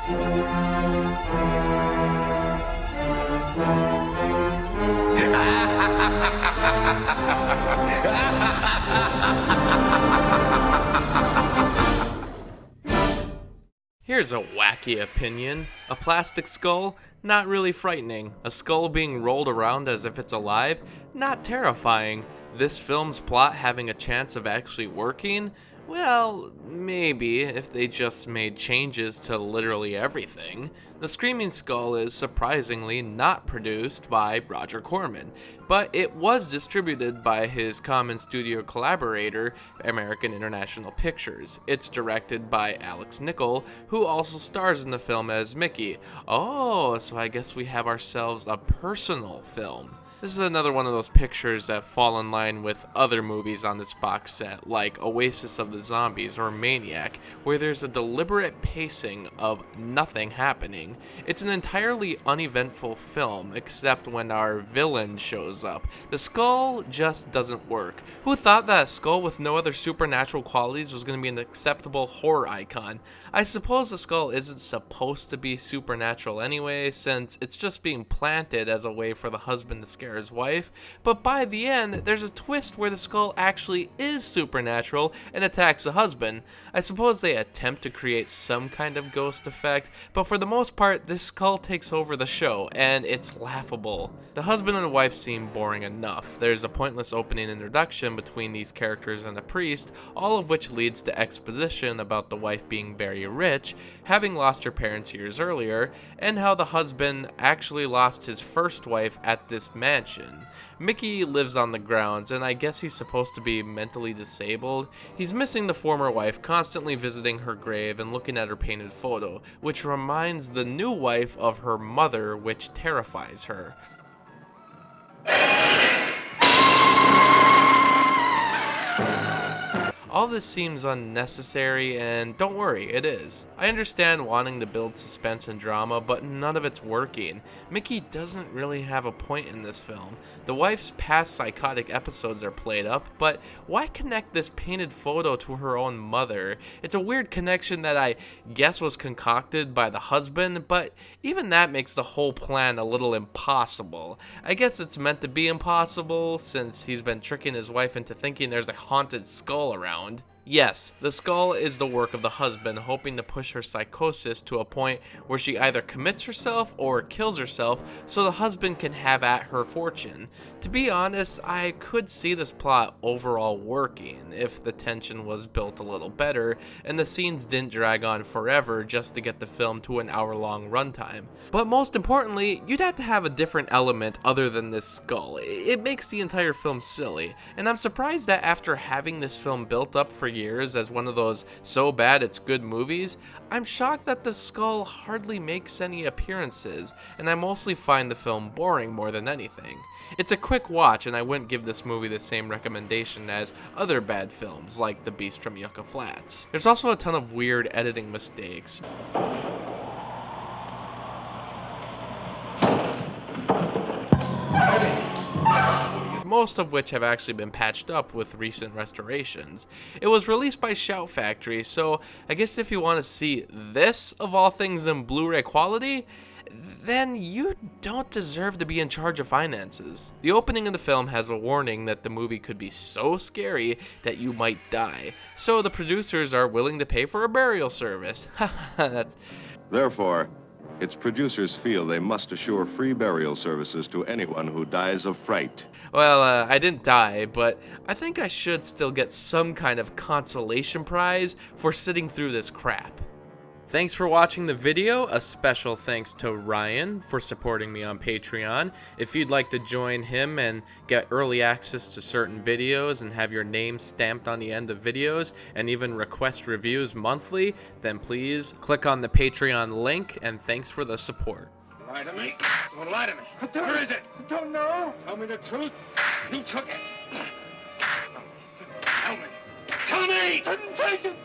Here's a wacky opinion. A plastic skull? Not really frightening. A skull being rolled around as if it's alive? Not terrifying. This film's plot having a chance of actually working? Well, maybe, if they just made changes to literally everything. The Screaming Skull is surprisingly not produced by Roger Corman, but it was distributed by his common studio collaborator, American International Pictures. It's directed by Alex Nichol, who also stars in the film as Mickey. Oh, so I guess we have ourselves a personal film. This is another one of those pictures that fall in line with other movies on this box set, like Oasis of the Zombies or Maniac, where there's a deliberate pacing of nothing happening. It's an entirely uneventful film, except when our villain shows up. The skull just doesn't work. Who thought that a skull with no other supernatural qualities was going to be an acceptable horror icon? I suppose the skull isn't supposed to be supernatural anyway, since it's just being planted as a way for the husband to scare his wife, but by the end, there's a twist where the skull actually is supernatural and attacks the husband. I suppose they attempt to create some kind of ghost effect, but for the most part, this skull takes over the show, and it's laughable. The husband and wife seem boring enough. There's a pointless opening introduction between these characters and the priest, all of which leads to exposition about the wife being very rich, having lost her parents years earlier, and how the husband actually lost his first wife at this mansion. Mickey lives on the grounds, and I guess he's supposed to be mentally disabled. He's missing the former wife, constantly visiting her grave and looking at her painted photo, which reminds the new wife of her mother, which terrifies her. All this seems unnecessary, and don't worry, it is. I understand wanting to build suspense and drama, but none of it's working. Mickey doesn't really have a point in this film. The wife's past psychotic episodes are played up, but why connect this painted photo to her own mother? It's a weird connection that I guess was concocted by the husband, but even that makes the whole plan a little impossible. I guess it's meant to be impossible, since he's been tricking his wife into thinking there's a haunted skull around. Yes, the skull is the work of the husband, hoping to push her psychosis to a point where she either commits herself or kills herself so the husband can have at her fortune. To be honest, I could see this plot overall working if the tension was built a little better and the scenes didn't drag on forever just to get the film to an hour-long runtime. But most importantly, you'd have to have a different element other than this skull. It makes the entire film silly, and I'm surprised that after having this film built up for years as one of those so bad it's good movies, I'm shocked that the skull hardly makes any appearances, and I mostly find the film boring more than anything. It's a quick watch, and I wouldn't give this movie the same recommendation as other bad films like The Beast from Yucca Flats. There's also a ton of weird editing mistakes. Most of which have actually been patched up with recent restorations. It was released by Shout Factory, so I guess if you want to see this, of all things, in Blu-ray quality, then you don't deserve to be in charge of finances. The opening of the film has a warning that the movie could be so scary that you might die, so the producers are willing to pay for a burial service. Therefore, its producers feel they must assure free burial services to anyone who dies of fright. Well, I didn't die, but I think I should still get some kind of consolation prize for sitting through this crap. Thanks for watching the video. A special thanks to Ryan for supporting me on Patreon. If you'd like to join him and get early access to certain videos and have your name stamped on the end of videos and even request reviews monthly, then please click on the Patreon link, and thanks for the support. Lie to me. Don't lie to me. Where is it? I don't know. Tell me the truth. Who took it? Tell me. Tell me! Didn't take it.